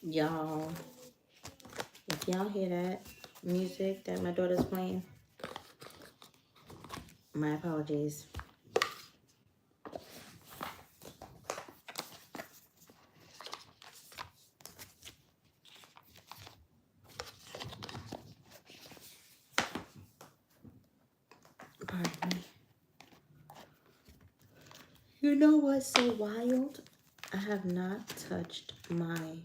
Y'all, if y'all hear that music that my daughter's playing, my apologies. Pardon me. You know what's so wild? I have not touched my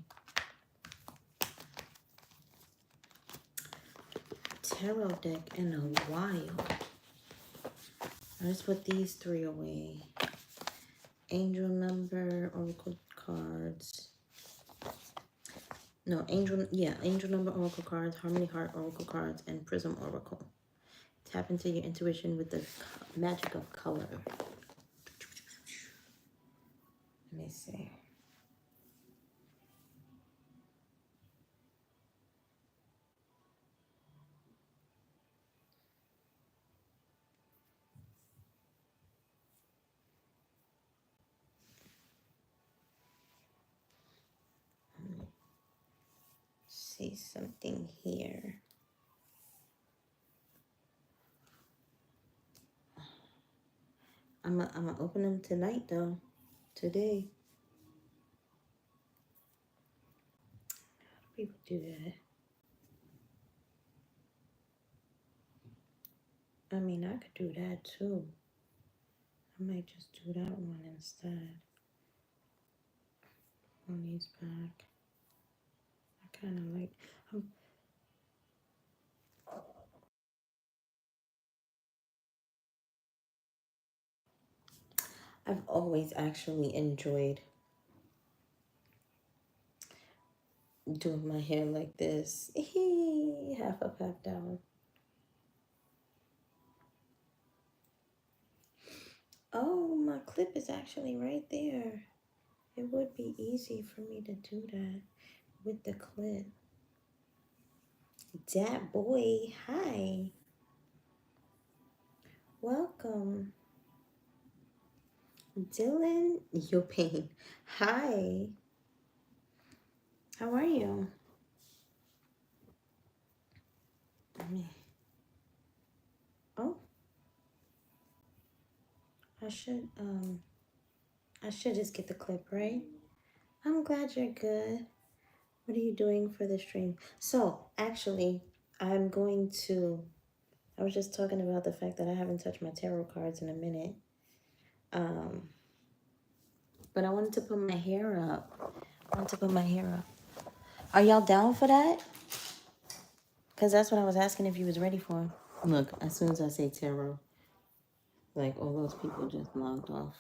tarot deck in a while. I just put these three away. Angel number, oracle cards. No, angel number, oracle cards, harmony heart, oracle cards, and prism oracle. Tap into your intuition with the magic of color. Let me see. See something here. I'm gonna open them tonight though. Today. How do people do that? I mean, I could do that too. I might just do that one instead. On these back. I kind of like. I've always actually enjoyed doing my hair like this. Half up, half down. Oh, my clip is actually right there. It would be easy for me to do that with the clip. Dat boy, hi. Welcome. Dylan Yopane. Hi. How are you? Oh, I should just get the clip, right? I'm glad you're good. What are you doing for the stream? So, actually, I was just talking about the fact that I haven't touched my tarot cards in a minute. But I wanted to put my hair up. Are y'all down for that? Because that's what I was asking if you was ready for. Look, as soon as I say tarot, like all those people just logged off.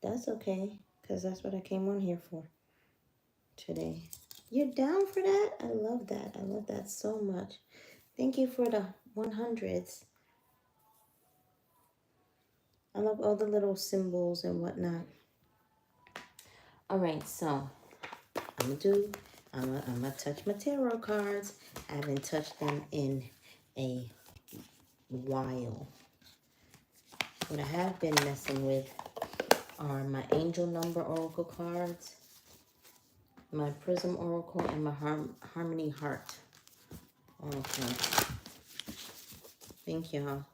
That's okay, because that's what I came on here for today. You're down for that? I love that. I love that so much. Thank you for the 100s. I love all the little symbols and whatnot. All right, so I'm gonna touch my tarot cards. I haven't touched them in a while. What I have been messing with are my angel number oracle cards, my prism oracle, and my harmony heart oracle. Thank y'all.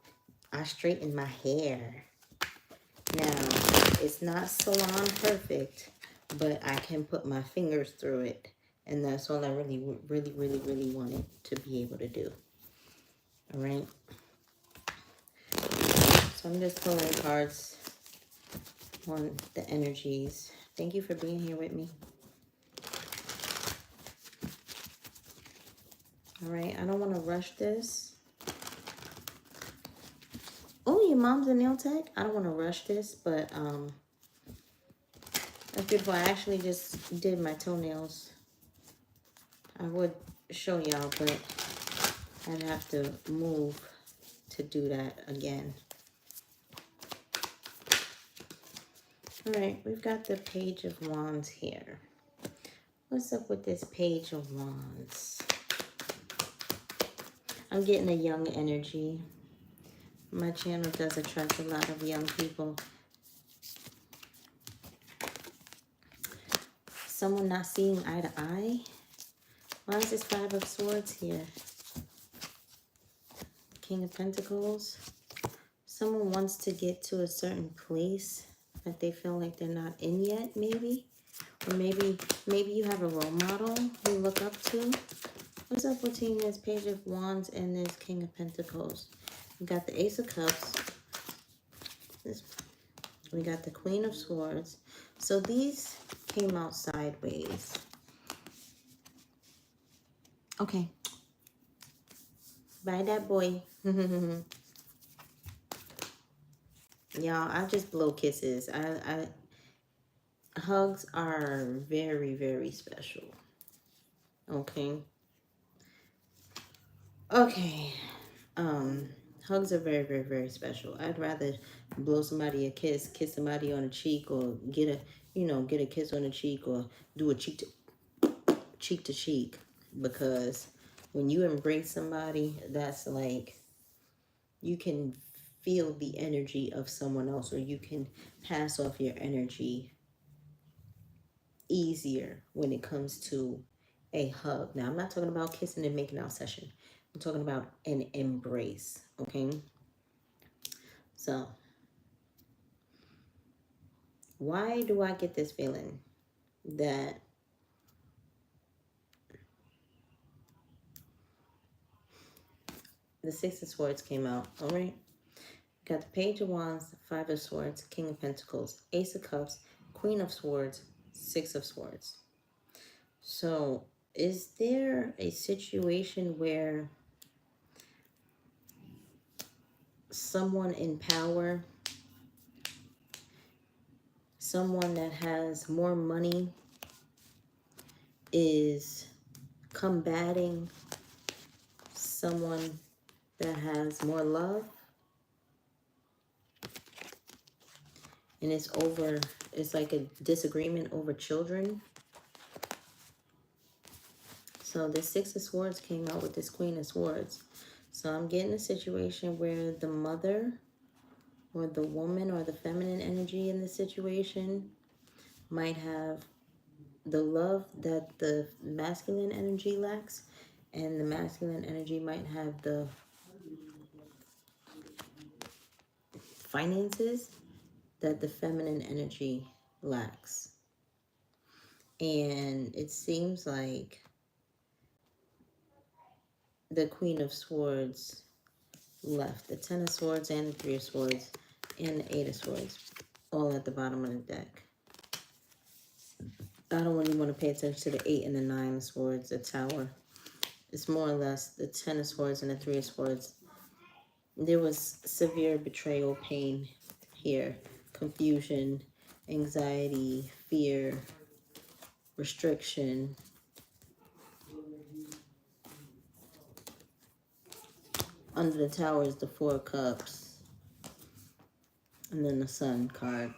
I straightened my hair. Now, it's not salon perfect, but I can put my fingers through it. And that's all I really wanted to be able to do. All right. So I'm just pulling cards on the energies. Thank you for being here with me. All right. I don't want to rush this. Oh, your mom's a nail tech? I don't want to rush this, but that's beautiful. I actually just did my toenails. I would show y'all, but I'd have to move to do that again. All right, we've got the Page of Wands here. What's up with this Page of Wands? I'm getting a young energy. My channel does attract a lot of young people. someone not seeing eye to eye. Why is this Five of Swords here? King of Pentacles. Someone wants to get to a certain place that they feel like they're not in yet, maybe. Or maybe you have a role model you look up to. What's up between this Page of Wands and this King of Pentacles? We got the Ace of Cups. We got the Queen of Swords. So these came out sideways. Okay. Bye, that boy. Y'all, I just blow kisses. Hugs are very, very special. Okay. Okay. Hugs are very, very, very special. I'd rather blow somebody a kiss somebody on the cheek, or get a kiss on the cheek, or do a cheek to cheek, because when you embrace somebody, that's like, you can feel the energy of someone else, or you can pass off your energy easier when it comes to a hug. Now, I'm not talking about kissing and making out session. I'm talking about an embrace, okay? So, why do I get this feeling that the Six of Swords came out, all right? Got the Page of Wands, Five of Swords, King of Pentacles, Ace of Cups, Queen of Swords, Six of Swords. So, is there a situation where someone in power, someone that has more money, is combating someone that has more love? And it's like a disagreement over children. So the Six of Swords came out with this Queen of Swords. So I'm getting a situation where the mother, or the woman, or the feminine energy in the situation might have the love that the masculine energy lacks, and the masculine energy might have the finances that the feminine energy lacks. And it seems like the Queen of Swords left. The Ten of Swords and the Three of Swords and the Eight of Swords, all at the bottom of the deck. I don't really want to pay attention to the Eight and the Nine of Swords, the Tower. It's more or less the Ten of Swords and the Three of Swords. There was severe betrayal, pain here, confusion, anxiety, fear, restriction. Under the Tower is the Four of Cups, and then the Sun card.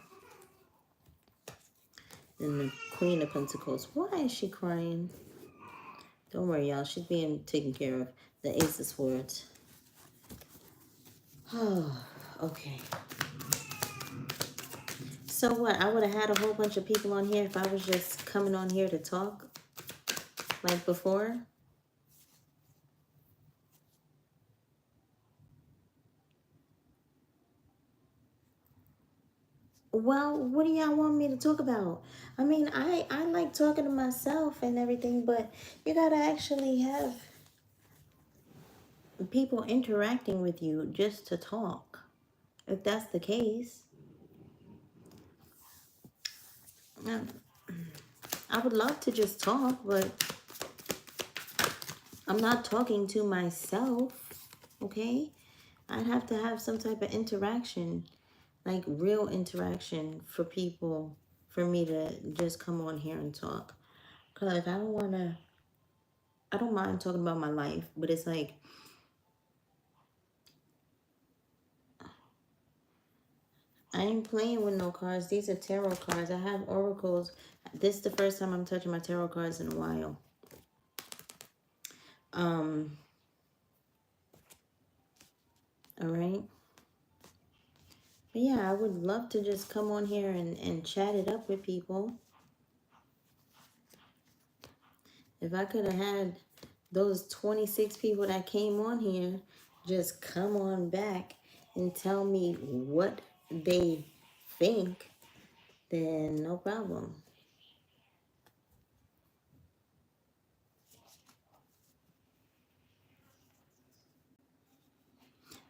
And the Queen of Pentacles. Why is she crying? Don't worry, y'all. She's being taken care of. The Ace of Swords. Oh, okay. So what? I would have had a whole bunch of people on here if I was just coming on here to talk like before. Well, what do y'all want me to talk about? I mean, I like talking to myself and everything, but you gotta actually have people interacting with you just to talk. If that's the case, I would love to just talk, but I'm not talking to myself, okay? I'd have to have some type of interaction, like real interaction for people, for me to just come on here and talk. Because I don't mind talking about my life, but it's like, I ain't playing with no cards. These are tarot cards. I have oracles. This is the first time I'm touching my tarot cards in a while. All right. But yeah, I would love to just come on here and chat it up with people. If I could have had those 26 people that came on here just come on back and tell me what they think, then no problem.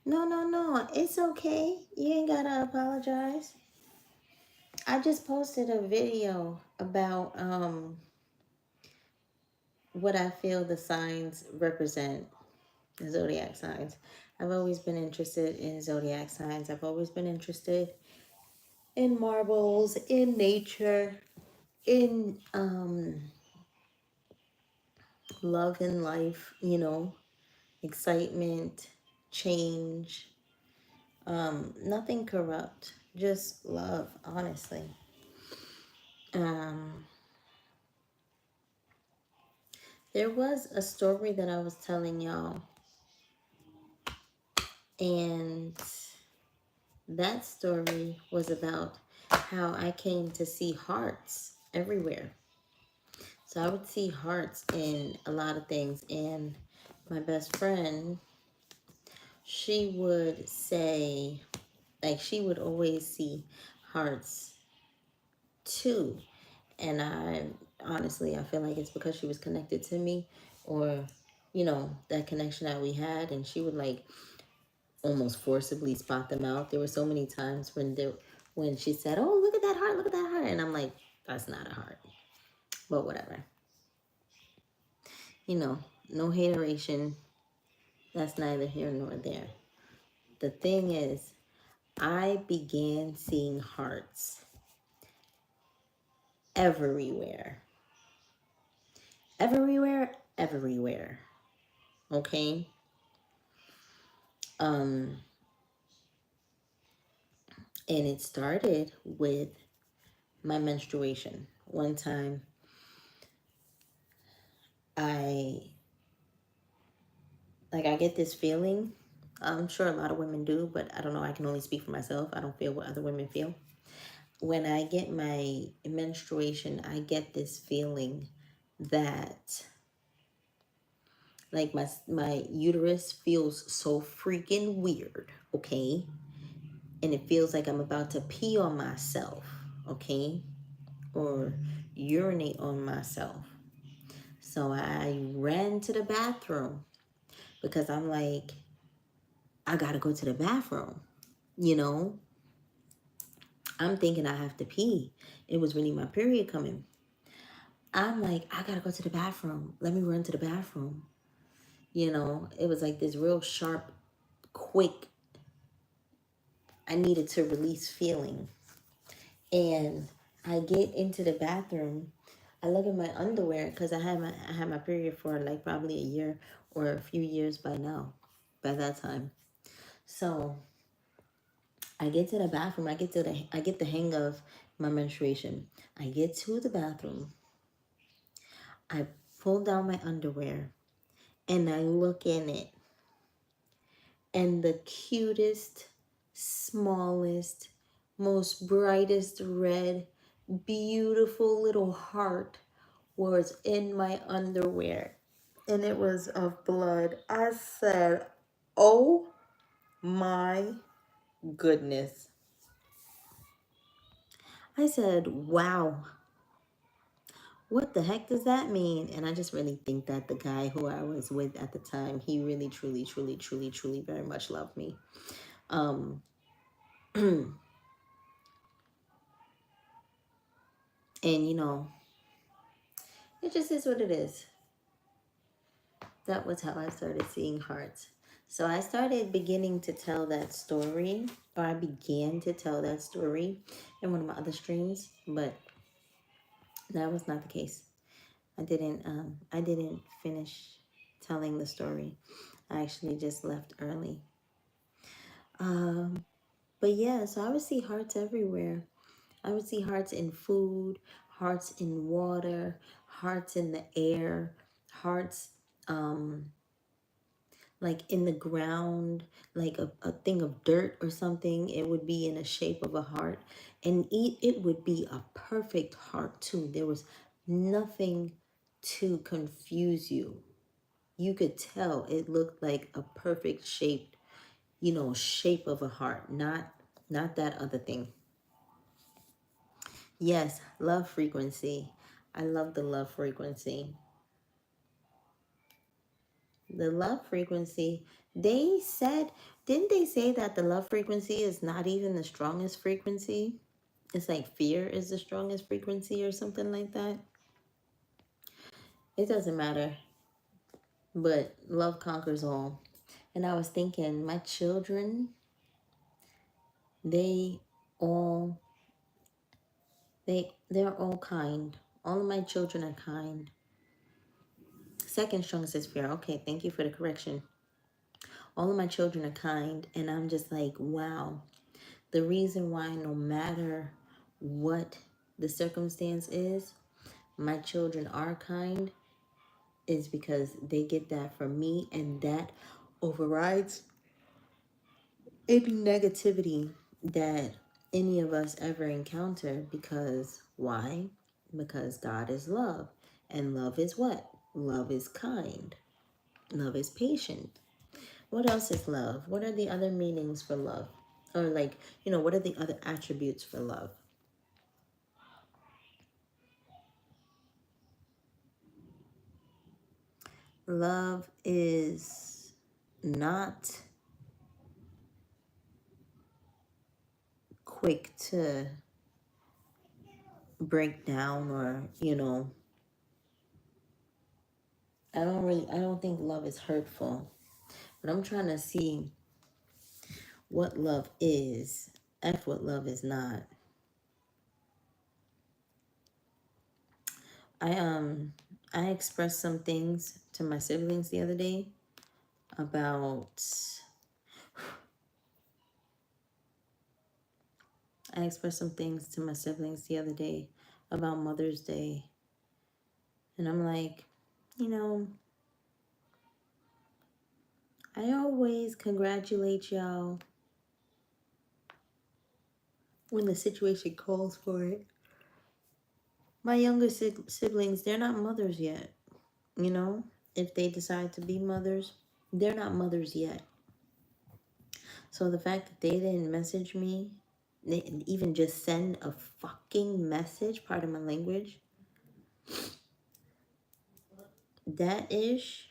No, no, no. It's okay. You ain't gotta apologize. I just posted a video about what I feel the signs represent, the zodiac signs. I've always been interested in zodiac signs. I've always been interested in marbles, in nature, in love and life, excitement, change, nothing corrupt, just love, honestly. Um, there was a story that I was telling y'all, and that story was about how I came to see hearts everywhere. So I would see hearts in a lot of things, and my best friend, she would say, like, she would always see hearts too. And I feel like it's because she was connected to me, or, that connection that we had. And she would like almost forcibly spot them out. There were so many times when she said, "Oh, look at that heart, look at that heart." And I'm like, that's not a heart. But whatever. No hateration. That's neither here nor there. The thing is, I began seeing hearts everywhere. Everywhere, everywhere. Okay? Um, and it started with my menstruation. One time I get this feeling. I'm sure a lot of women do, but I don't know. I can only speak for myself. I don't feel what other women feel. When I get my menstruation, I get this feeling that like my uterus feels so freaking weird, okay? And it feels like I'm about to pee on myself, okay? Or urinate on myself. So I ran to the bathroom because I'm like, I gotta go to the bathroom, you know? I'm thinking I have to pee. It was really my period coming. I'm like, I gotta go to the bathroom. Let me run to the bathroom. It was like this real sharp, quick, I needed to release feeling. And I get into the bathroom. I look at my underwear because I had my period for like probably a year or a few years by now, by that time. So I get to the bathroom. I get the hang of my menstruation. I get to the bathroom. I pull down my underwear and I look in it. And the cutest, smallest, most brightest red, beautiful little heart was in my underwear. And it was of blood. I said, oh my goodness. I said, wow, what the heck does that mean? And I just really think that the guy who I was with at the time, he really, truly, truly, truly, truly very much loved me. Um, and it just is what it is. That was how I started seeing hearts. So I started beginning to tell that story, or I began to tell that story in one of my other streams, but that was not the case. I didn't finish telling the story. I actually just left early. But yeah, so I would see hearts everywhere. I would see hearts in food, hearts in water, hearts in the air, hearts like in the ground, like a thing of dirt or something. It would be in the shape of a heart. And it would be a perfect heart too. There was nothing to confuse you. You could tell it looked like a perfect shaped, shape of a heart, not that other thing. Yes, love frequency. I love the love frequency. The love frequency, they said, didn't they say that the love frequency is not even the strongest frequency? It's like fear is the strongest frequency or something like that. It doesn't matter, but love conquers all. And I was thinking, my children, they all, they're all kind. All of my children are kind. Second strongest is fear. Okay, thank you for the correction. All of my children are kind, and I'm just like, wow. The reason why, no matter what the circumstance is, my children are kind is because they get that from me, and that overrides any negativity that any of us ever encounter. Because why? Because God is love, and love is what? Love is kind. Love is patient. What else is love? What are the other meanings for love? Or like, what are the other attributes for love? Love is not quick to break down, or, I don't think love is hurtful. But I'm trying to see what love is, what love is not. I expressed some things to my siblings the other day about I expressed some things to my siblings the other day about Mother's Day. And I'm like, I always congratulate y'all when the situation calls for it. My younger siblings, they're not mothers yet. If they decide to be mothers, they're not mothers yet. So the fact that they didn't message me, they didn't even just send a fucking message, pardon my language, that ish,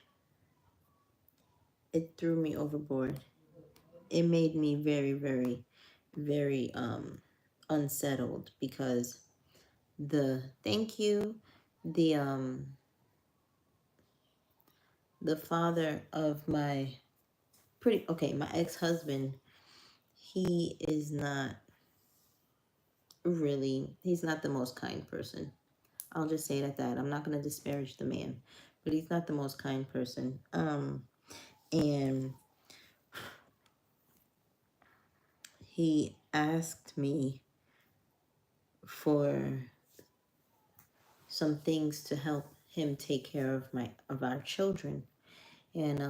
it threw me overboard. It made me very, very, very unsettled, because the thank you, the father of my my ex-husband, he is not he's not the most kind person. I'll just say it at that. I'm not going to disparage the man, but he's not the most kind person. And he asked me for some things to help him take care of our children. And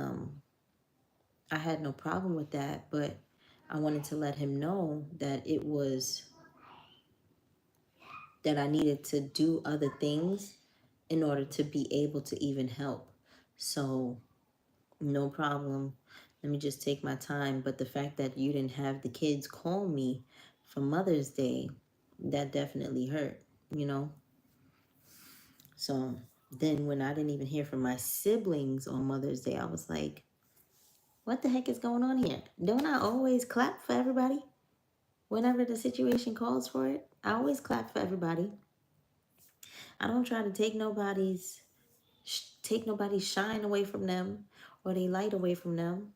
I had no problem with that, but I wanted to let him know that that I needed to do other things in order to be able to even help. So, no problem. Let me just take my time. But the fact that you didn't have the kids call me for Mother's Day, that definitely hurt, So then when I didn't even hear from my siblings on Mother's Day, I was like, what the heck is going on here? Don't I always clap for everybody? Whenever the situation calls for it, I always clap for everybody. I don't try to take nobody's shine away from them, or they light away from them.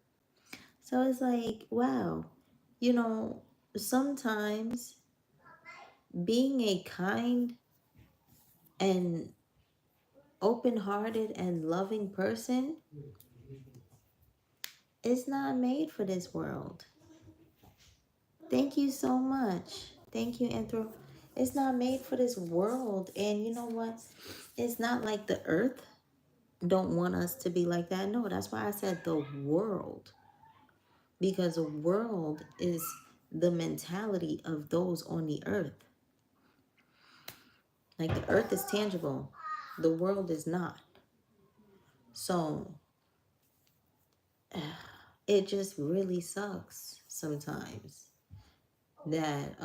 So it's like, wow, sometimes being a kind and open-hearted and loving person is not made for this world. Thank you so much. Thank you, Anthro. It's not made for this world. And you know what? It's not like the earth don't want us to be like that. No, that's why I said the world. Because the world is the mentality of those on the earth. Like, the earth is tangible. The world is not. So it just really sucks sometimes that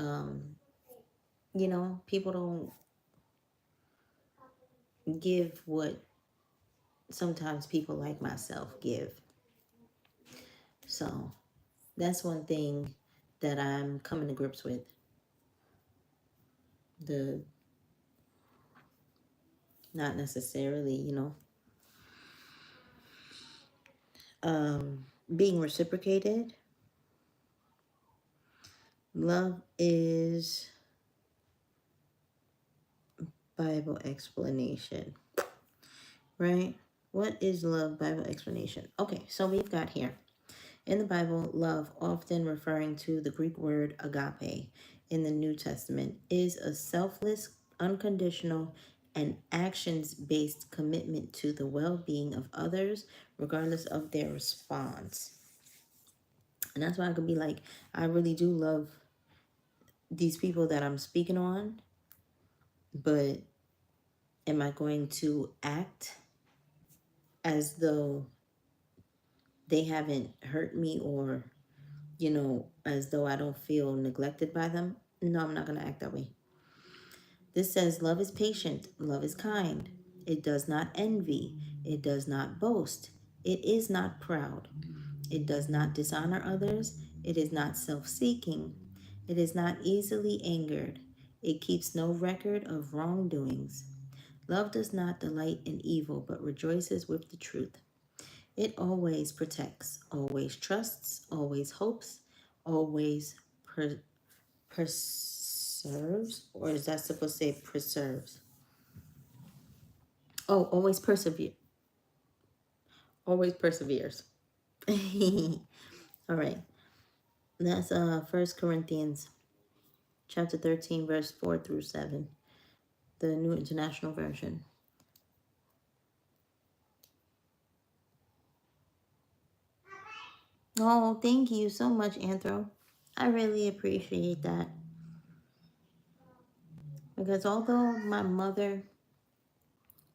people don't give what sometimes people like myself give. So that's one thing that I'm coming to grips with. The not necessarily, being reciprocated. Love is Bible explanation, right? What is love? Bible explanation. Okay, so we've got here in the Bible, love, often referring to the Greek word agape in the New Testament, is a selfless, unconditional, and actions based commitment to the well being of others, regardless of their response. And that's why I could be like, I really do love these people that I'm speaking on, but am I going to act as though they haven't hurt me, or, as though I don't feel neglected by them? No, I'm not going to act that way. This says, love is patient, love is kind. It does not envy, it does not boast, it is not proud, it does not dishonor others, it is not self seeking, it is not easily angered, it keeps no record of wrongdoings. Love does not delight in evil, but rejoices with the truth. It always protects, always trusts, always hopes, always preserves, or is that supposed to say preserves? Oh, always perseveres. All right. That's 1 Corinthians chapter 13, verse 4 through 7, the New International Version. Oh, thank you so much, Anthro. I really appreciate that. Because although my mother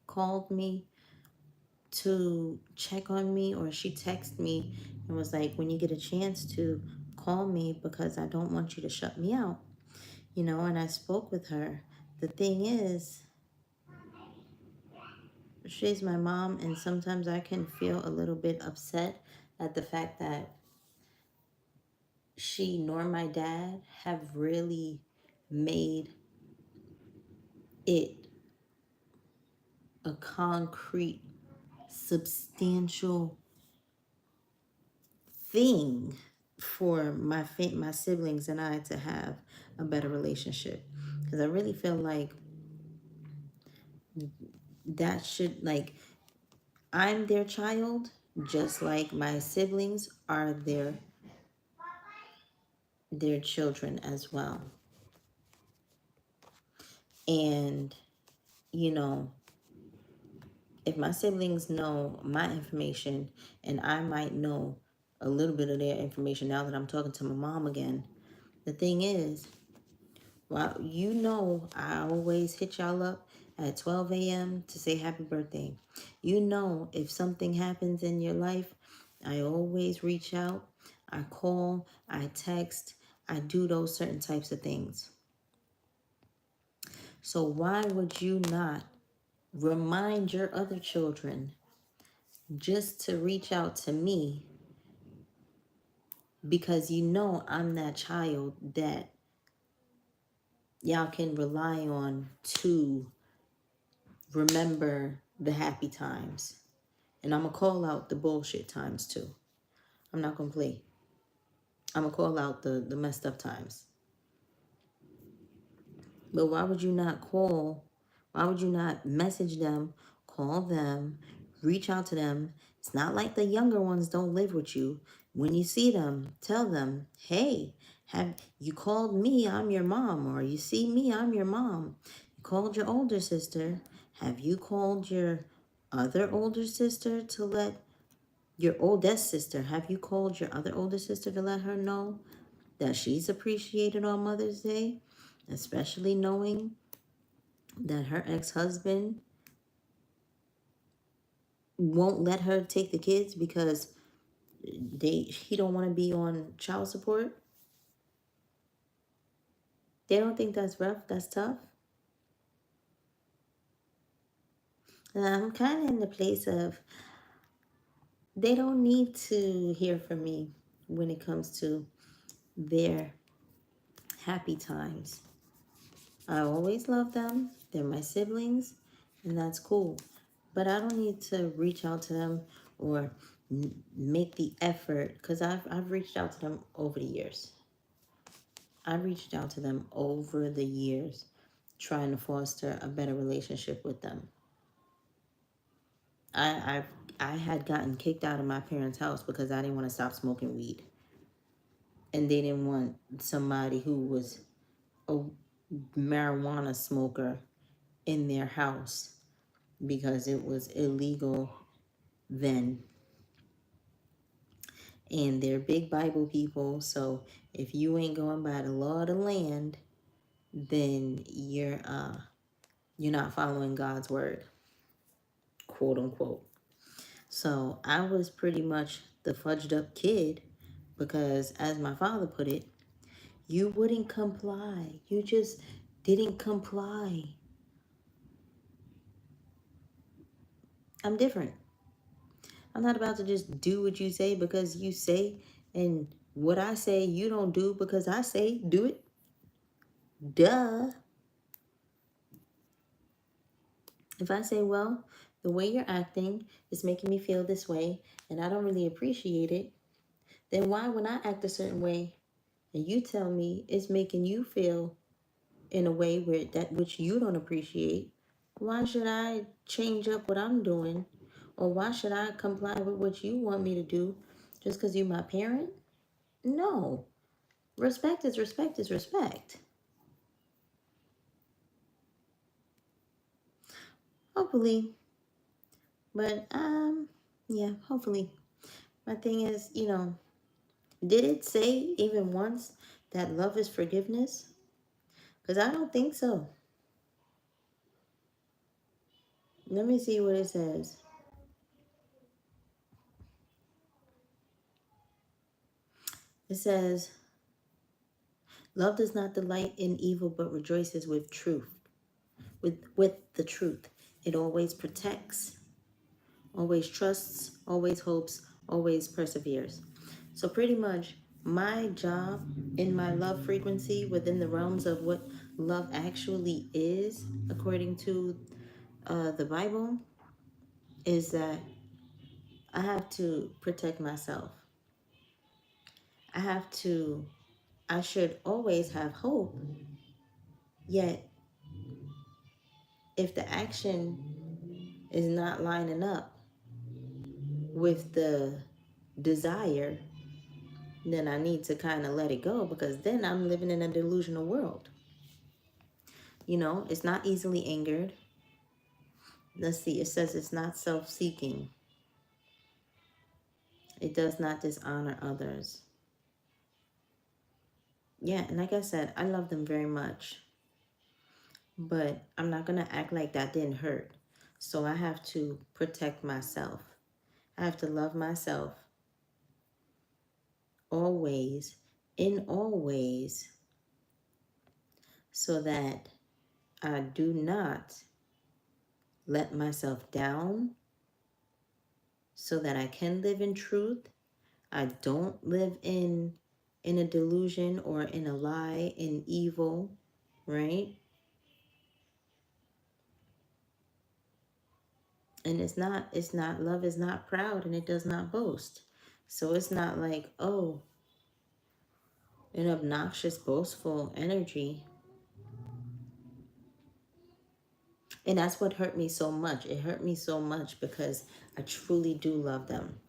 called me to check on me, or she texted me and was like, when you get a chance to call me, because I don't want you to shut me out, and I spoke with her. The thing is, she's my mom, and sometimes I can feel a little bit upset at the fact that she nor my dad have really made it a concrete, substantial thing for my siblings and I to have a better relationship. Because I really feel like that should, like, I'm their child, just like my siblings are their children as well. And, if my siblings know my information, and I might know a little bit of their information now that I'm talking to my mom again, the thing is, well, I always hit y'all up at 12 a.m. to say happy birthday. If something happens in your life, I always reach out, I call, I text, I do those certain types of things. So why would you not remind your other children just to reach out to me, because I'm that child that y'all can rely on to remember the happy times. And I'm going to call out the bullshit times too. I'm not going to play. I'm going to call out the messed up times. But why would you not call? Why would you not message them, call them, reach out to them? It's not like the younger ones don't live with you. When you see them, tell them, hey, have you called me? I'm your mom. Or you see me, I'm your mom. You called your older sister. Have you called your other older sister to let your oldest sister, have you called your other older sister to let her know that she's appreciated on Mother's Day? Especially knowing that her ex-husband won't let her take the kids because he don't want to be on child support. They don't think that's rough, that's tough. And I'm kind of in the place of they don't need to hear from me when it comes to their happy times. I always love them. They're my siblings, and that's cool. But I don't need to reach out to them or make the effort, because I've reached out to them over the years. I've reached out to them over the years trying to foster a better relationship with them. I had gotten kicked out of my parents' house because I didn't want to stop smoking weed. And they didn't want somebody who was a marijuana smoker in their house because it was illegal then. And they're big Bible people, so if you ain't going by the law of the land, then you're not following God's word, quote unquote. So I was pretty much the fudged up kid because, as my father put it, you wouldn't comply. You just didn't comply. I'm different. I'm not about to just do what you say because you say, and what I say you don't do because I say do it. Duh. If I say, well, the way you're acting is making me feel this way and I don't really appreciate it, then why, when I act a certain way and you tell me it's making you feel in a way where that which you don't appreciate, why should I change up what I'm doing? Or why should I comply with what you want me to do just because you're my parent? No. Respect is respect is respect. Hopefully. But yeah, hopefully. My thing is, did it say even once that love is forgiveness? Because I don't think so. Let me see what it says. It says, love does not delight in evil, but rejoices with truth. With the truth. It always protects, always trusts, always hopes, always perseveres. So pretty much my job in my love frequency within the realms of what love actually is, according to the Bible, is that I have to protect myself. I should always have hope. Yet, if the action is not lining up with the desire, then I need to kind of let it go, because then I'm living in a delusional world. It's not easily angered. Let's see, it says it's not self-seeking. It does not dishonor others. Yeah, and like I said, I love them very much. But I'm not going to act like that didn't hurt. So I have to protect myself. I have to love myself always, in all ways, so that I do not let myself down, so that I can live in truth. I don't live in a delusion or in a lie, in evil, right? And it's not, love is not proud and it does not boast. So it's not like, oh, an obnoxious, boastful energy. And that's what hurt me so much. It hurt me so much because I truly do love them.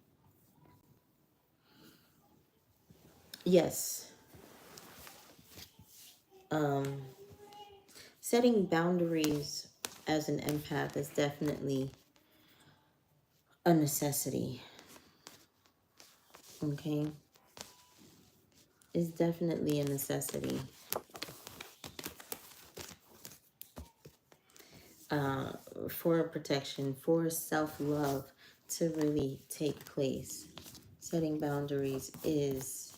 Yes. Setting boundaries as an empath is definitely a necessity. Okay? It's definitely a necessity. For protection, for self-love, to really take place. Setting boundaries is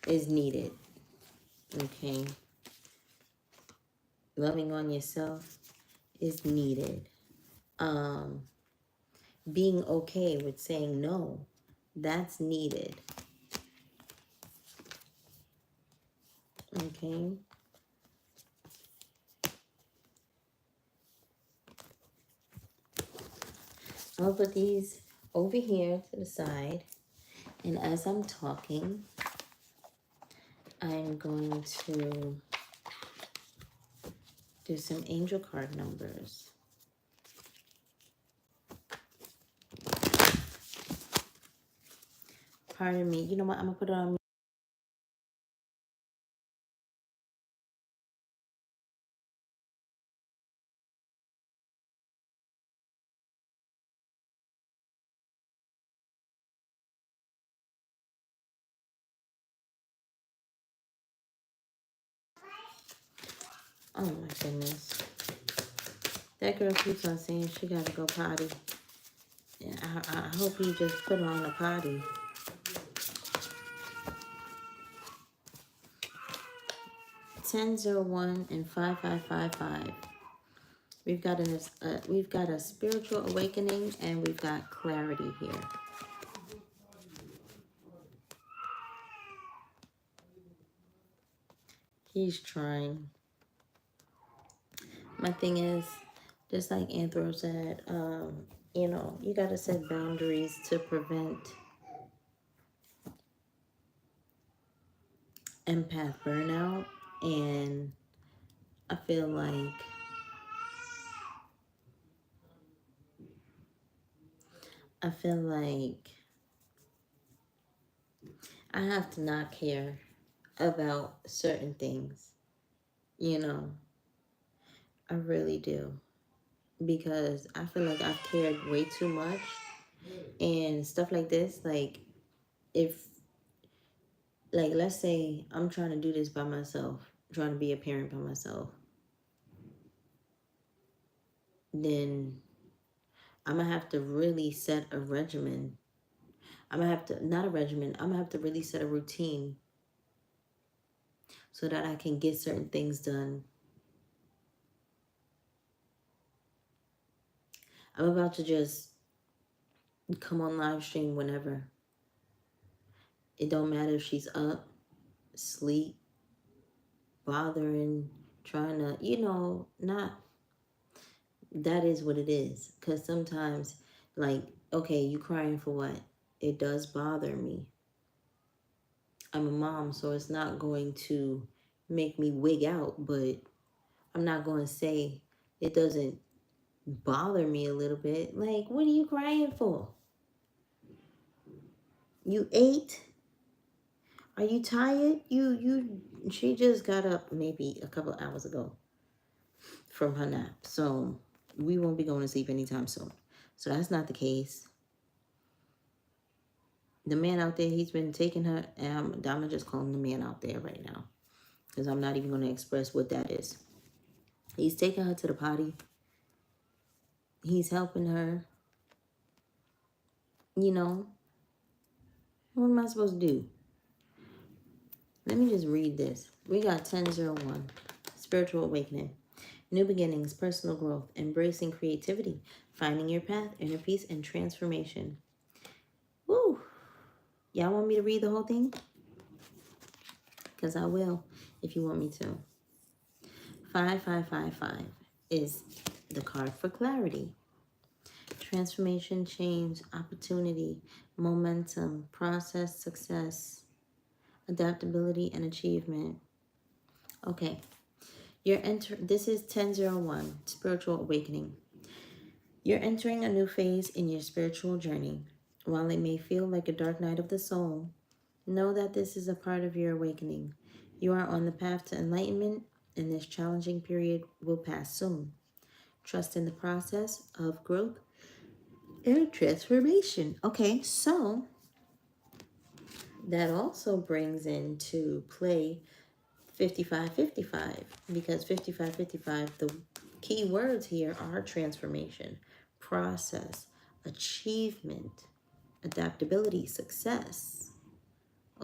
needed. Okay. Loving on yourself is needed. Being okay with saying no, that's needed. Okay. I'll put these over here to the side. And as I'm talking, I'm going to do some angel card numbers. Pardon me. You know what? I'm going to put it on. Oh my goodness. That girl keeps on saying she got to go potty. Yeah, I hope you just put her on the potty. 1001 and 5555. We've got a spiritual awakening and we've got clarity here. He's trying. My thing is, just like Anthro said, you know, you got to set boundaries to prevent empath burnout. And I feel like I have to not care about certain things, you know. I really do. Because I feel like I've cared way too much. And stuff like this, like, if, like, let's say I'm trying to do this by myself, trying to be a parent by myself, then I'm going to have to really set a regimen. I'm going to have to, not a regimen, I'm going to have to really set a routine so that I can get certain things done. I'm about to just come on live stream whenever. It don't matter if she's up, asleep, bothering, trying to, you know, not, that is what it is. Because sometimes, like, okay, you crying for what? It does bother me. I'm a mom, so it's not going to make me wig out, but I'm not going to say it doesn't bother me a little bit. Like, what are you crying for? You ate? Are you tired? She just got up maybe a couple of hours ago from her nap. So we won't be going to sleep anytime soon. So that's not the case. The man out there, he's been taking her, and I'm going to just call him the man out there right now. Because I'm not even going to express what that is. He's taking her to the potty. He's helping her. You know, what am I supposed to do? Let me just read this. We got 1001, spiritual awakening, new beginnings, personal growth, embracing creativity, finding your path, inner peace, and transformation. Woo! Y'all want me to read the whole thing? Because I will, if you want me to. 5555 is the card for clarity. Transformation, change, opportunity, momentum, process, success, adaptability, and achievement. Okay. This is 1001, spiritual awakening. You're entering a new phase in your spiritual journey. While it may feel like a dark night of the soul, know that this is a part of your awakening. You are on the path to enlightenment, and this challenging period will pass soon. Trust in the process of growth and transformation. Okay, so that also brings into play 5555, because 5555, the key words here are transformation, process, achievement, adaptability, success,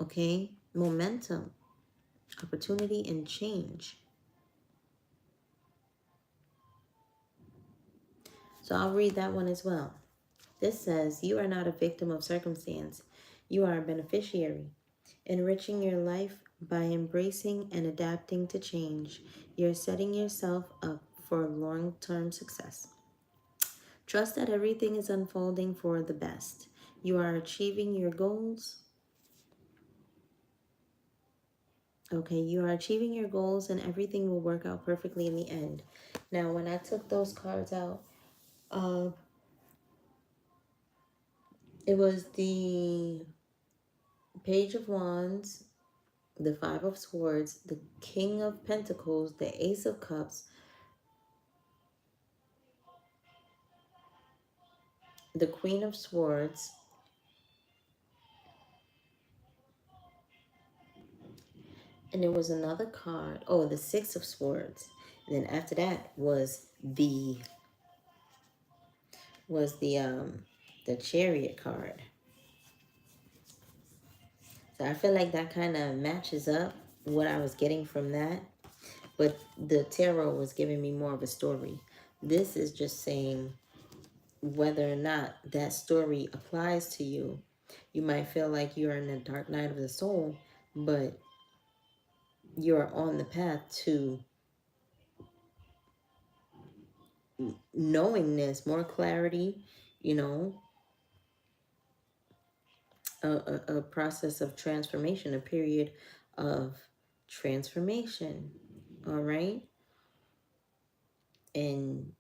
okay? Momentum, opportunity, and change. So I'll read that one as well. This says, you are not a victim of circumstance. You are a beneficiary, enriching your life by embracing and adapting to change. You're setting yourself up for long-term success. Trust that everything is unfolding for the best. You are achieving your goals. Okay, you are achieving your goals and everything will work out perfectly in the end. Now, when I took those cards out, uh, it was the Page of Wands, the Five of Swords, the King of Pentacles, the Ace of Cups, the Queen of Swords, and there was another card. Oh, the Six of Swords. And then after that was the Chariot card. So I feel like that kind of matches up what I was getting from that. But the tarot was giving me more of a story. This is just saying whether or not that story applies to you. You might feel like you're in a dark night of the soul, but you're on the path to knowingness, more clarity, you know, a process of transformation, a period of transformation. All right. And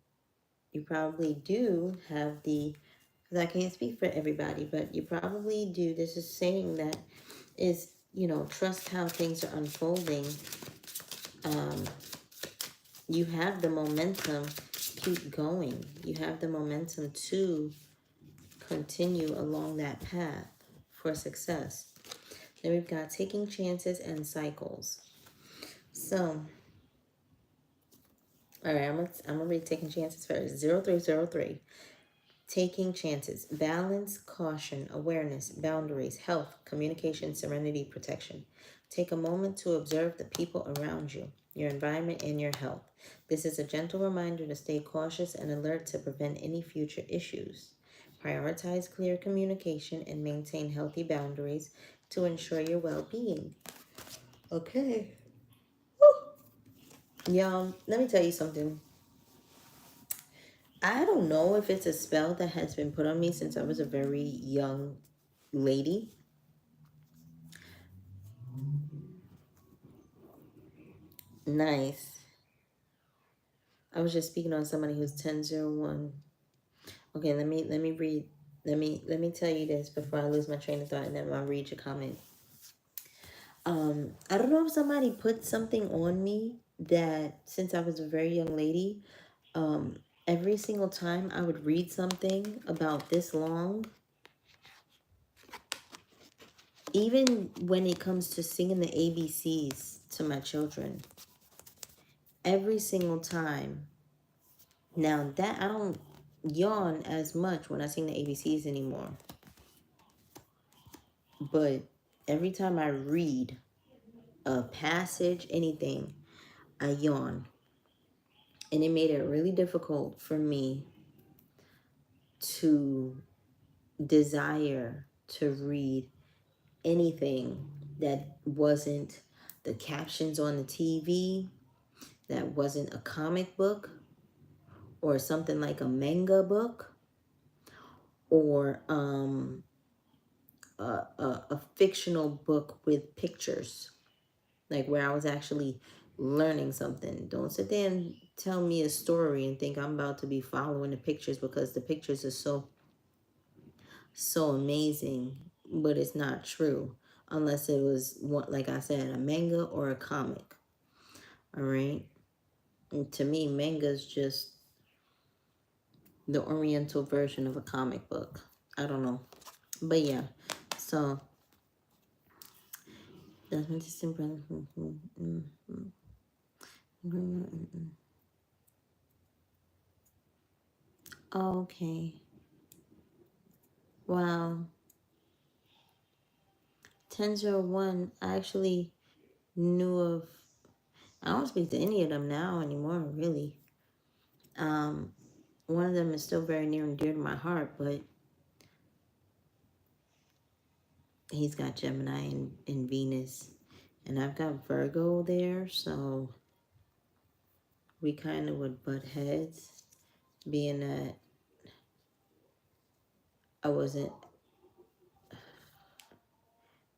you probably do have because I can't speak for everybody, but you probably do. This is saying that is, trust how things are unfolding. You have the momentum, keep going. You have the momentum to continue along that path for success. Then we've got taking chances and cycles. So, all right, I'm gonna read taking chances first. 0303. Taking chances. Balance, caution, awareness, boundaries, health, communication, serenity, protection. Take a moment to observe the people around you, your environment, and your health. This is a gentle reminder to stay cautious and alert to prevent any future issues. Prioritize clear communication and maintain healthy boundaries to ensure your well-being. Okay. Y'all, let me tell you something. I don't know if it's a spell that has been put on me since I was a very young lady. Nice. I was just speaking on somebody who's 1001. Okay, let me read. Let me tell you this before I lose my train of thought, and then I'll read your comment. I don't know if somebody put something on me that since I was a very young lady, every single time I would read something about this long, even when it comes to singing the ABCs to my children, every single time. Now that I don't yawn as much when I sing the ABCs anymore, but every time I read a passage, anything, I yawn. And it made it really difficult for me to desire to read anything that wasn't the captions on the TV, that wasn't a comic book or something like a manga book or a fictional book with pictures, like where I was actually learning something. Don't sit there and tell me a story and think I'm about to be following the pictures because the pictures are so amazing, but it's not true unless it was what, like I said, a manga or a comic. All right. And to me, manga is just the oriental version of a comic book. I don't know. But yeah. So that's my distant brother. Okay. Wow. 1001. I actually knew of. I don't speak to any of them now anymore, really. One of them is still very near and dear to my heart, but he's got Gemini and Venus. And I've got Virgo there, so we kind of would butt heads, being that I wasn't,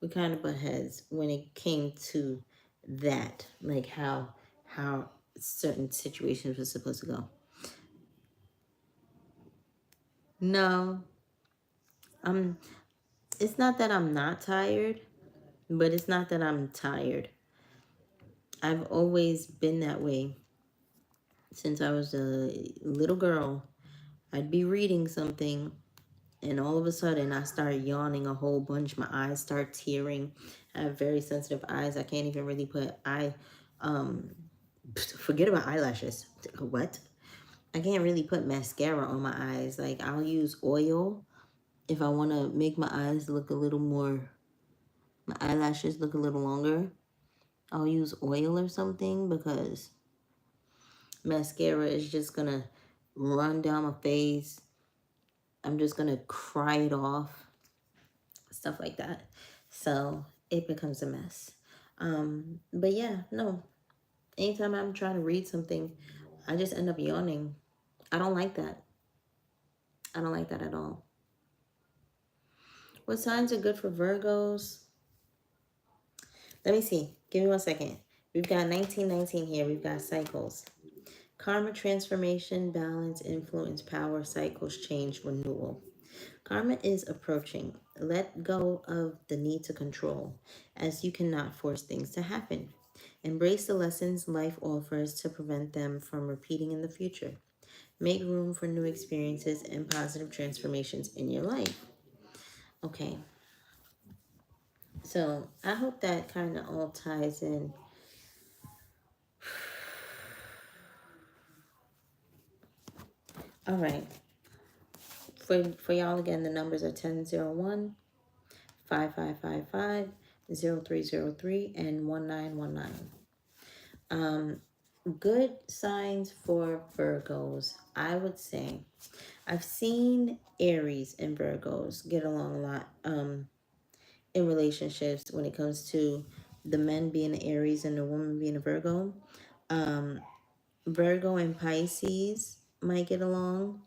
we kind of butt heads when it came to that, like how certain situations were supposed to go. No, I'm, it's not that I'm not tired, but it's not that I'm tired. I've always been that way since I was a little girl. I'd be reading something and all of a sudden I start yawning a whole bunch. My eyes start tearing. I have very sensitive eyes. I can't even really put um forget about eyelashes. What? I can't really put mascara on my eyes. Like, I'll use oil if I want to make my eyes look a little more, my eyelashes look a little longer. I'll use oil or something, because mascara is just gonna run down my face. I'm just gonna cry it off, stuff like that. So it becomes a mess. But yeah, no. Anytime I'm trying to read something, I just end up yawning. I don't like that. I don't like that at all. What signs are good for Virgos? Let me see. Give me 1 second. We've got 1919 here. We've got cycles. Karma, transformation, balance, influence, power, cycles, change, renewal. Karma is approaching. Let go of the need to control, as you cannot force things to happen. Embrace the lessons life offers to prevent them from repeating in the future. Make room for new experiences and positive transformations in your life. Okay, so I hope that kind of all ties in. All right. For y'all, again, the numbers are 1001, 5555, 0303, and 1919. Good signs for Virgos, I would say. I've seen Aries and Virgos get along a lot in relationships when it comes to the men being an Aries and the woman being a Virgo. Virgo and Pisces might get along.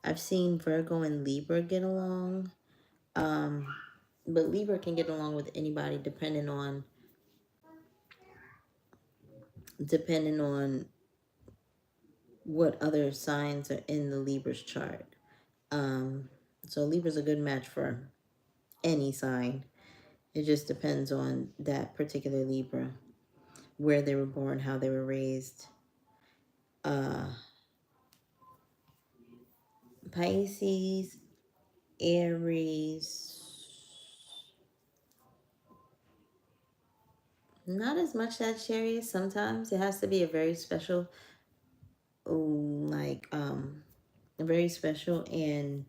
I've seen Virgo and Libra get along. But Libra can get along with anybody depending on what other signs are in the Libra's chart. So Libra's a good match for any sign. It just depends on that particular Libra, where they were born, how they were raised. Pisces, Aries, not as much Sagittarius. Sometimes it has to be a very special, a very special and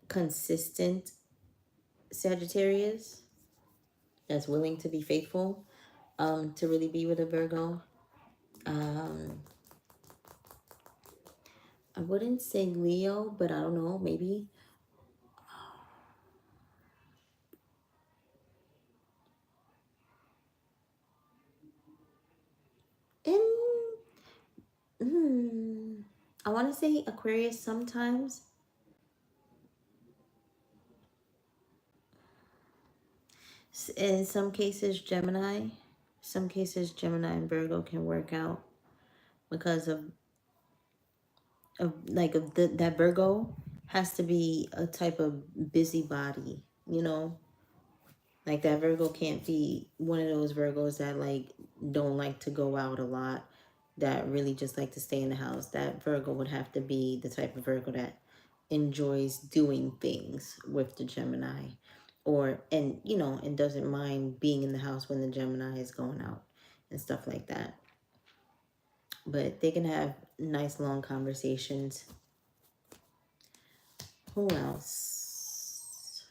consistent Sagittarius that's willing to be faithful, to really be with a Virgo. I wouldn't say Leo, but I don't know, maybe. I want to say Aquarius sometimes. In some cases, Gemini. Some cases, Gemini and Virgo can work out because that Virgo has to be a type of busybody, you know? Like, that Virgo can't be one of those Virgos that like don't like to go out a lot, that really just like to stay in the house. That Virgo would have to be the type of Virgo that enjoys doing things with the Gemini, and doesn't mind being in the house when the Gemini is going out and stuff like that. But they can have nice long conversations. Who else?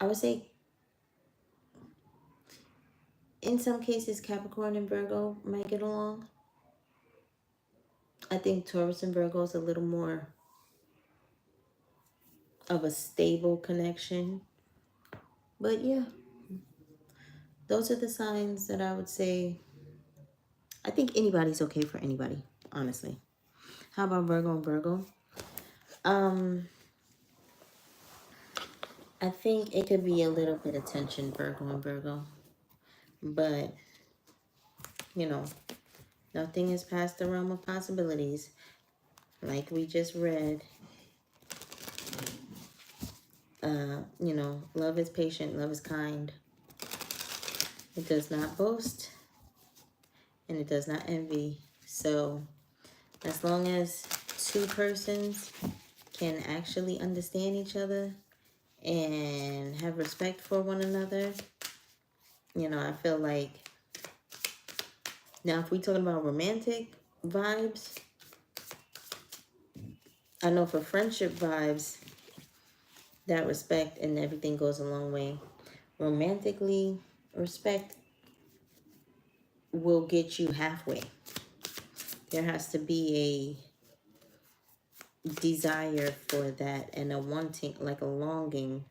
I would say in some cases Capricorn and Virgo might get along. I think Taurus and Virgo is a little more of a stable connection. But yeah, those are the signs that I would say. I think anybody's okay for anybody, honestly. How about Virgo and Virgo? Um, I think it could be a little bit of tension, Virgo and Virgo. But, you know, nothing is past the realm of possibilities. Like we just read, you know, love is patient, love is kind. It does not boast and it does not envy. So as long as two persons can actually understand each other and have respect for one another, you know, I feel like, now if we talking about romantic vibes, I know for friendship vibes, that respect and everything goes a long way. Romantically, respect will get you halfway. There has to be a desire for that and a wanting, like a longing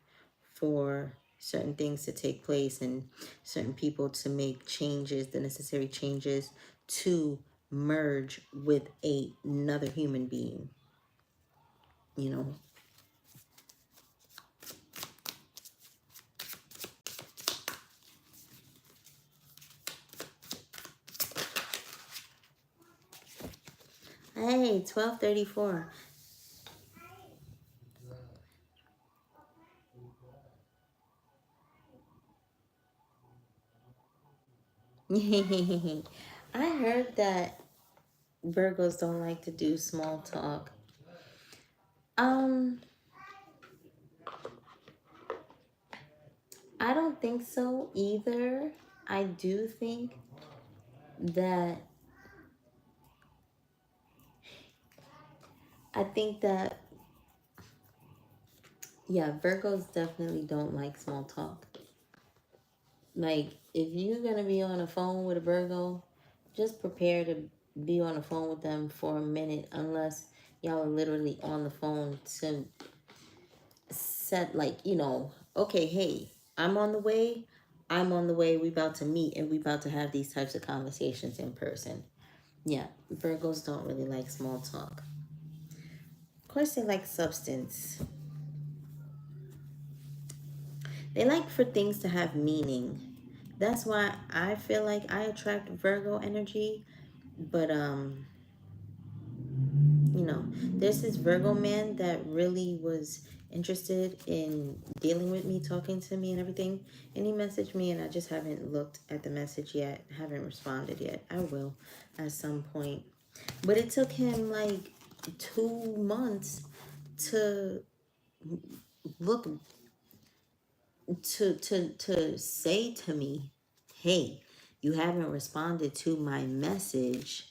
for certain things to take place and certain people to make changes, the necessary changes to merge with another human being, you know. Hey, 12:34. I heard that Virgos don't like to do small talk. Um, I don't think so either. I do think that I think that yeah, Virgos definitely don't like small talk. Like if you're gonna be on a phone with a Virgo, just prepare to be on the phone with them for a minute unless y'all are literally on the phone to set, like, you know, okay, hey, I'm on the way, we about to meet and we about to have these types of conversations in person. Yeah, Virgos don't really like small talk. Of course they like substance. They like for things to have meaning. That's why I feel like I attract Virgo energy. But you know, there's this Virgo man that really was interested in dealing with me, talking to me and everything. And he messaged me and I just haven't looked at the message yet, haven't responded yet. I will at some point. But it took him like 2 months to look to say to me, hey, you haven't responded to my messages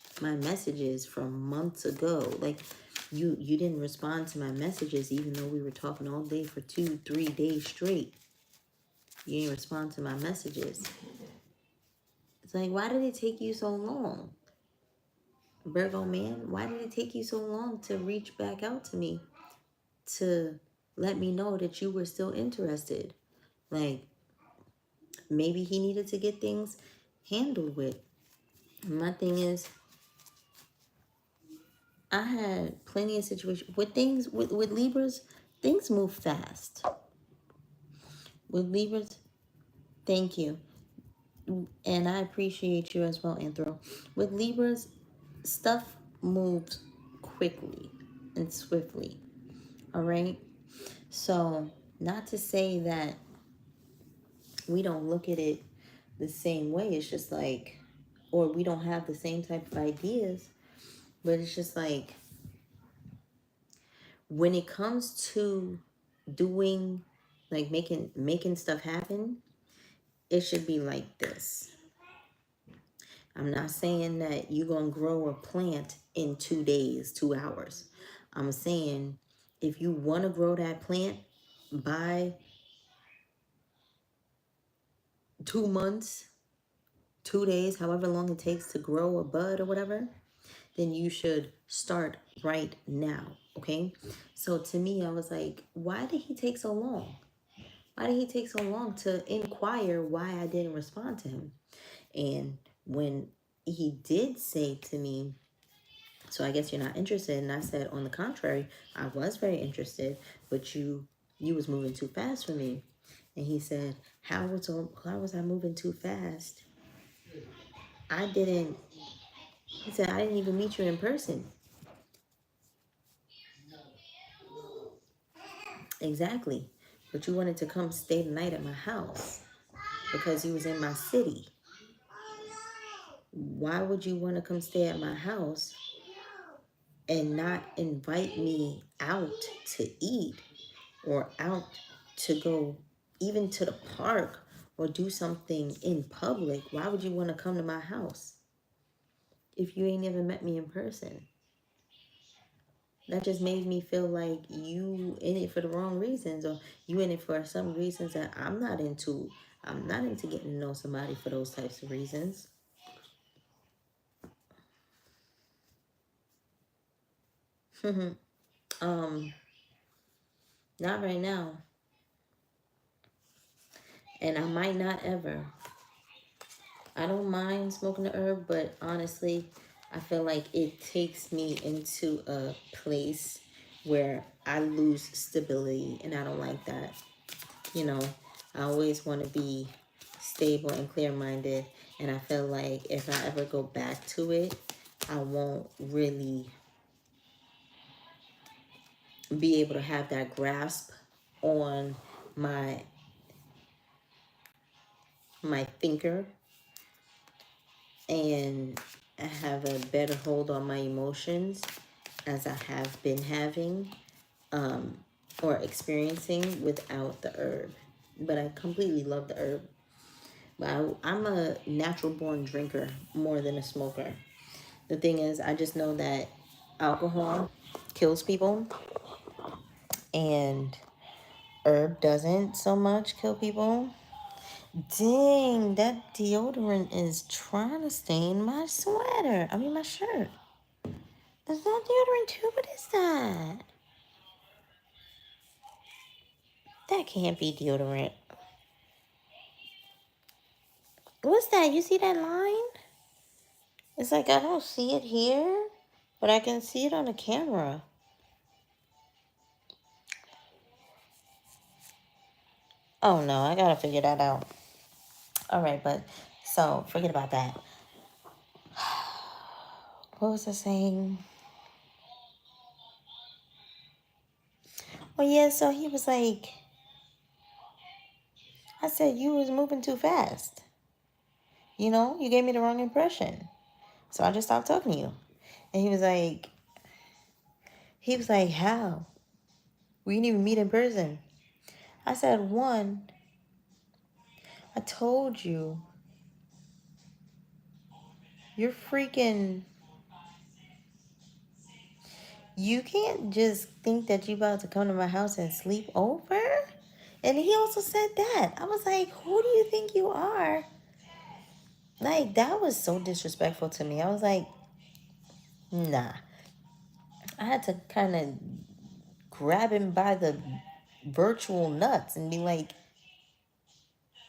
from months ago. Like you didn't respond to my messages even though we were talking all day for 2-3 days straight. You didn't respond to my messages. It's like, why did it take you so long? Virgo man, why did it take you so long to reach back out to me to let me know that you were still interested? Like, maybe he needed to get things handled with. My thing is, I had plenty of situations with things with Libras. Things move fast. With Libras, thank you, and I appreciate you as well, Anthro. With Libras, stuff moves quickly and swiftly. All right. So, not to say that we don't look at it the same way. It's just like, or we don't have the same type of ideas. But it's just like when it comes to doing, like making stuff happen, it should be like this. I'm not saying that you're gonna grow a plant in 2 days, 2 hours. I'm saying if you want to grow that plant by 2 months, 2 days, however long it takes to grow a bud or whatever, then you should start right now. Okay. So to me, I was like, why did he take so long? Why did he take so long to inquire why I didn't respond to him? And when he did say to me, so I guess you're not interested, and I said, on the contrary, I was very interested, but you was moving too fast for me. And he said, how was I moving too fast? I didn't. He said, I didn't even meet you in person. Exactly. But you wanted to come stay the night at my house because you was in my city. Why would you want to come stay at my house and not invite me out to eat or out to go even to the park or do something in public? Why would you want to come to my house if you ain't never met me in person? That just made me feel like you in it for the wrong reasons, or you in it for some reasons that I'm not into. I'm not into getting to know somebody for those types of reasons. Not right now. And I might not ever. I don't mind smoking the herb, but honestly, I feel like it takes me into a place where I lose stability, and I don't like that. You know, I always want to be stable and clear-minded, and I feel like if I ever go back to it, I won't really be able to have that grasp on my thinker and have a better hold on my emotions as I have been having or experiencing without the herb. But I completely love the herb. But I'm a natural born drinker more than a smoker. The thing is, I just know that alcohol kills people and herb doesn't so much kill people. Dang, that deodorant is trying to stain my sweater. I mean, my shirt. Is that deodorant too? What is that? That can't be deodorant. What's that? You see that line? It's like I don't see it here, but I can see it on the camera. Oh no, I gotta figure that out. All right, but so forget about that. What was I saying? Oh yeah, so he was like, I said you was moving too fast. You know, you gave me the wrong impression. So I just stopped talking to you. And he was like, how? We didn't even meet in person. I said, one, I told you, you're freaking, you can't just think that you about to come to my house and sleep over. And he also said that. I was like, who do you think you are? Like, that was so disrespectful to me. I was like, nah. I had to kind of grab him by the virtual nuts and be like,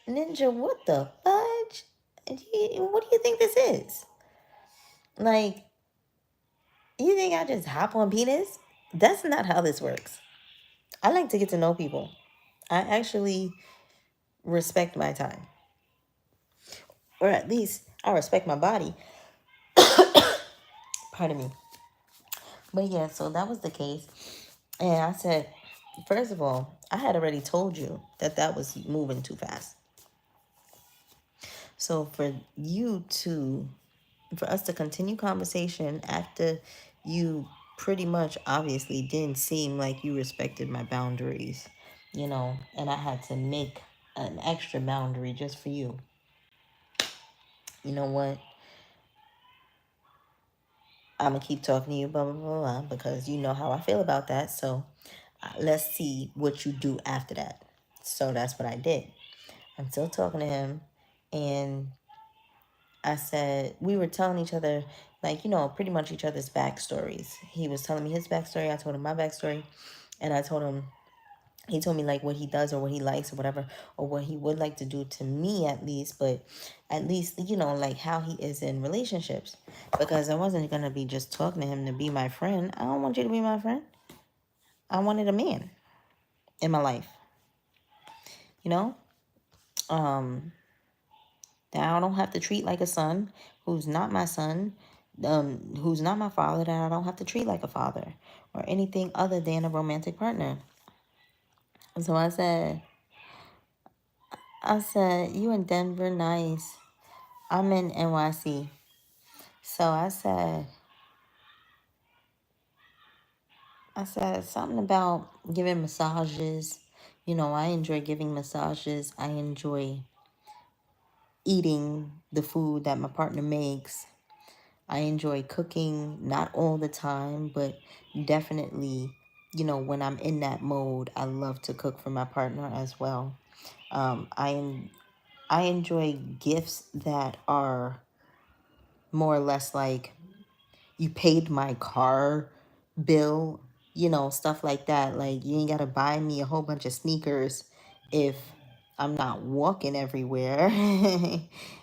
Ninja, what the fudge? What do you think this is? Like, you think I just hop on penis? That's not how this works. I like to get to know people. I actually respect my time. Or at least I respect my body. Pardon me. But yeah, so that was the case. And I said, first of all, I had already told you that that was moving too fast. So for us to continue conversation after you pretty much obviously didn't seem like you respected my boundaries, and I had to make an extra boundary just for you. You know what? I'm gonna keep talking to you, blah blah blah, blah, because you know how I feel about that. So let's see what you do after that. So that's what I did. I'm still talking to him. And I said, we were telling each other, like, pretty much each other's backstories. He was telling me his backstory. I told him my backstory. And I told him, he told me like what he does or what he likes or whatever, or what he would like to do to me at least, but at least, like how he is in relationships. Because I wasn't going to be just talking to him to be my friend. I don't want you to be my friend. I wanted a man in my life, you know? That I don't have to treat like a son who's not my son, who's not my father, that I don't have to treat like a father or anything other than a romantic partner. So I said, you in Denver, nice. I'm in NYC. So I said something about giving massages. I enjoy giving massages. I enjoy eating the food that my partner makes. I enjoy cooking, not all the time, but definitely, when I'm in that mode, I love to cook for my partner as well. I enjoy gifts that are more or less like, you paid my car bill, stuff like that. Like, you ain't got to buy me a whole bunch of sneakers if I'm not walking everywhere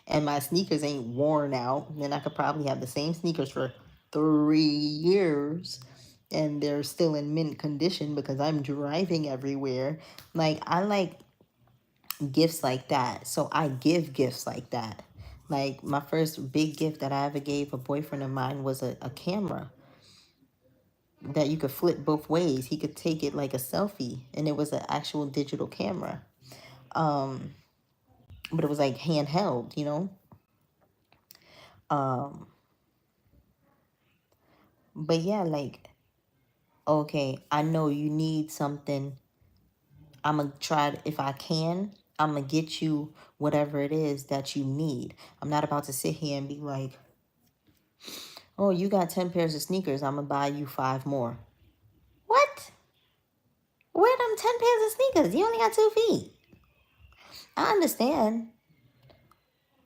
and my sneakers ain't worn out. Then I could probably have the same sneakers for 3 years and they're still in mint condition because I'm driving everywhere. Like, I like gifts like that. So I give gifts like that. Like, my first big gift that I ever gave a boyfriend of mine was a camera that you could flip both ways. He could take it like a selfie, and it was an actual digital camera. Um, but it was like handheld. Um, but yeah, like, okay, I know you need something. I'm gonna try if I can. I'm gonna get you whatever it is that you need. I'm not about to sit here and be like, oh, you got 10 pairs of sneakers. I'm gonna buy you 5 more. What? Where them 10 pairs of sneakers? You only got 2 feet. I understand,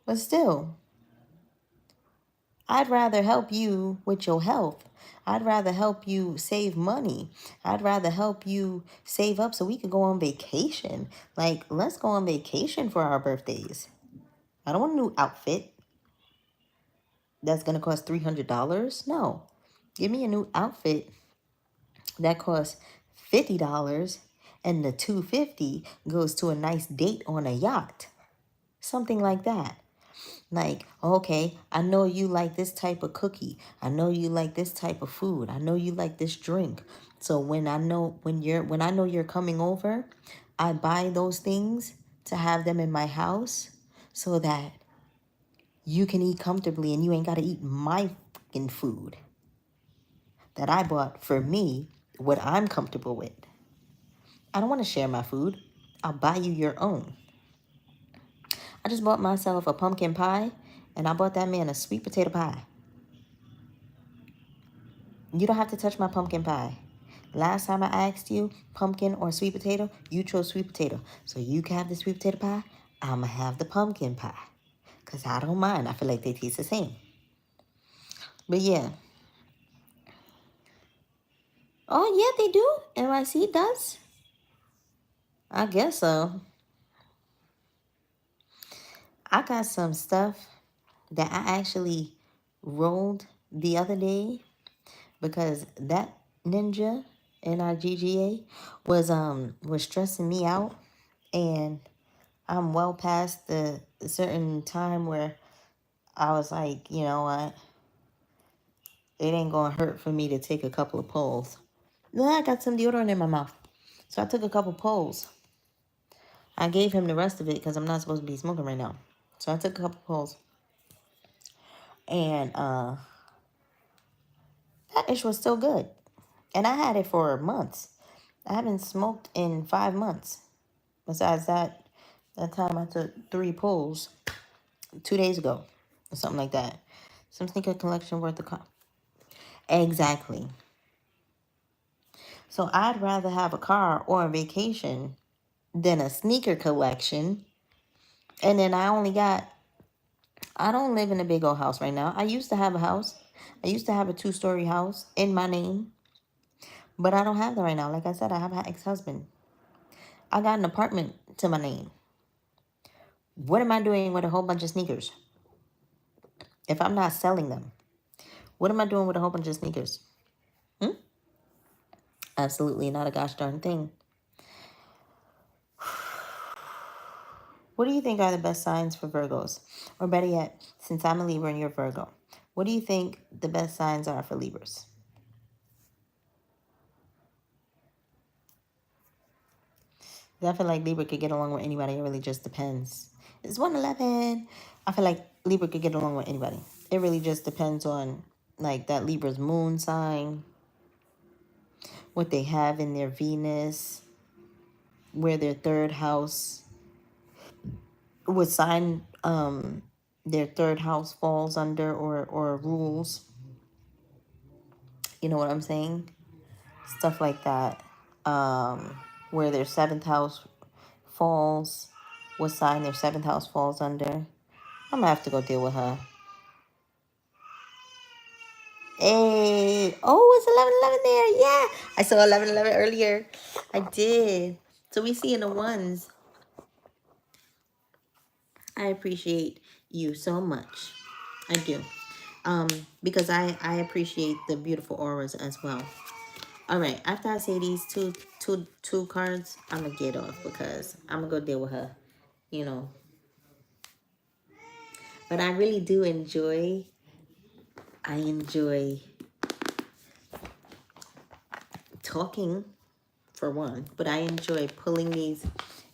but still, I'd rather help you with your health. I'd rather help you save money. I'd rather help you save up so we could go on vacation. Like, let's go on vacation for our birthdays. I don't want a new outfit that's going to cost $300. No. Give me a new outfit that costs $50 and the $250 goes to a nice date on a yacht. Something like that. Like, okay, I know you like this type of cookie. I know you like this type of food. I know you like this drink. So when I know you're coming over, I buy those things to have them in my house so that you can eat comfortably and you ain't got to eat my fucking food that I bought for me, what I'm comfortable with. I don't want to share my food. I'll buy you your own. I just bought myself a pumpkin pie and I bought that man a sweet potato pie. You don't have to touch my pumpkin pie. Last time I asked you pumpkin or sweet potato, you chose sweet potato. So you can have the sweet potato pie. I'm going to have the pumpkin pie. Because I don't mind. I feel like they taste the same. But yeah. Oh, yeah, they do. NYC does. I guess so. I got some stuff that I actually rolled the other day because that ninja NIGGA was stressing me out, and I'm well past the certain time where I was like, you know what, it ain't gonna hurt for me to take a couple of pulls. Then I got some deodorant in my mouth, so I took a couple pulls. I gave him the rest of it because I'm not supposed to be smoking right now. So I took a couple pulls, and that ish was still good. And I had it for months. I haven't smoked in 5 months. Besides that time I took 3 pulls 2 days ago or something like that. Some sneaker collection worth of Exactly. So I'd rather have a car or a vacation than a sneaker collection. And then I don't live in a big old house right now. I used to have a house. I used to have a 2-story house in my name, but I don't have that right now. Like I said, I have an ex-husband. I got an apartment to my name. What am I doing with a whole bunch of sneakers if I'm not selling them? What am I doing with a whole bunch of sneakers? Hmm? Absolutely not a gosh darn thing. What do you think are the best signs for Virgos? Or better yet, since I'm a Libra and you're Virgo, what do you think the best signs are for Libras? I feel like Libra could get along with anybody. It really just depends. It's 111. I feel like Libra could get along with anybody. It really just depends on like that Libra's moon sign, what they have in their Venus, where their third house, what sign their third house falls under or rules. You know what I'm saying? Stuff like that. Where their seventh house falls, what sign their seventh house falls under. I'm gonna have to go deal with her. Hey, oh, it's 11:11 there. Yeah, I saw 11:11 earlier. I did. So we see in the ones. I appreciate you so much. I do. Because I appreciate the beautiful auras as well. All right, after I say these two cards, I'm gonna get off because I'm gonna go deal with her. You know, but I really do enjoy. I enjoy talking for one, but I enjoy pulling these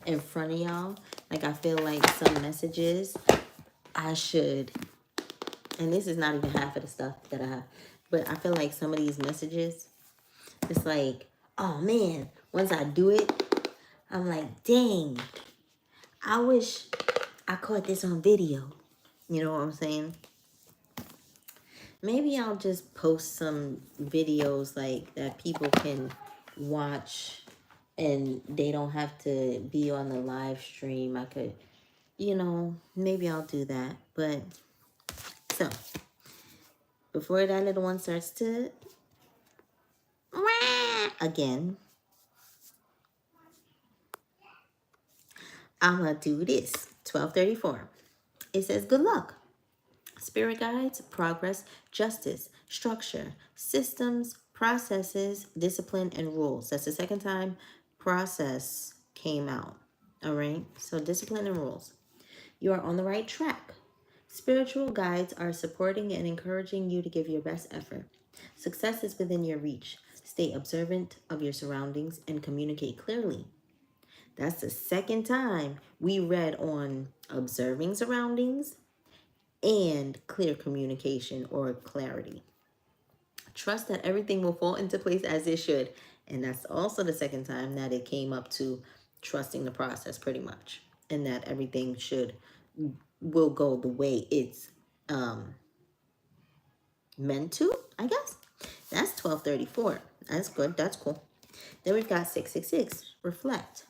in front of y'all. Like I feel like some messages I should, and this is not even half of the stuff that I have, but I feel like some of these messages, it's like, oh man, once I do it, I'm like, dang, I wish I caught this on video. You know what I'm saying? Maybe I'll just post some videos like that people can watch and they don't have to be on the live stream. I could, maybe I'll do that. But so before that little one starts to again, I'm gonna do this. 1234. It says good luck. Spirit guides, progress, justice, structure, systems, processes, discipline, and rules. That's the second time process came out. All right. So discipline and rules. You are on the right track. Spiritual guides are supporting and encouraging you to give your best effort. Success is within your reach. Stay observant of your surroundings and communicate clearly. That's the second time we read on observing surroundings and clear communication or clarity. Trust that everything will fall into place as it should. And that's also the second time that it came up to trusting the process pretty much. And that everything will go the way it's meant to, I guess. That's 1234. That's good. That's cool. Then we've got 666. Reflect.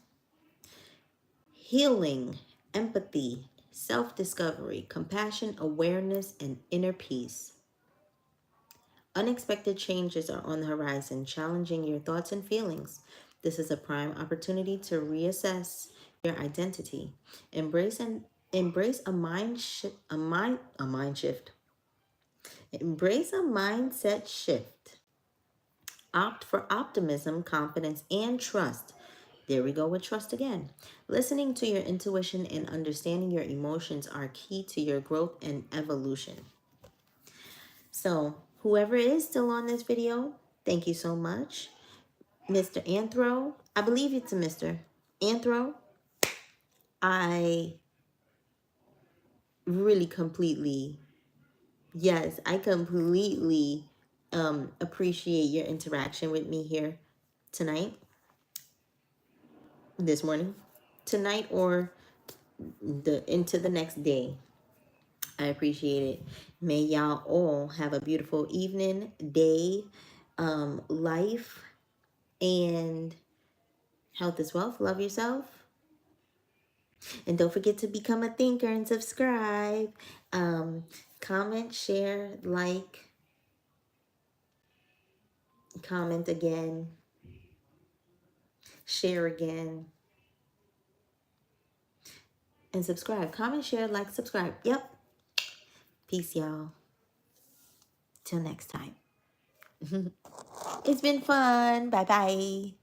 Healing, empathy, self-discovery, compassion, awareness, and inner peace. Unexpected changes are on the horizon, challenging your thoughts and feelings. This is a prime opportunity to reassess your identity. Embrace a mind shift. Embrace a mindset shift. Opt for optimism, confidence, and trust. There we go with trust again. Listening to your intuition and understanding your emotions are key to your growth and evolution. So, whoever is still on this video, thank you so much. Mr. Anthro, I believe it's a Mr. Anthro. I really completely, yes, I completely appreciate your interaction with me here tonight, this morning, tonight, or into the next day. I appreciate it. May y'all all have a beautiful evening, day, life, And health is wealth. Love yourself. And don't forget to become a thinker and subscribe. Comment, share, like, comment again, share again, and subscribe. Comment, share, like, subscribe. Yep. Peace, y'all. Till next time. It's been fun. Bye-bye.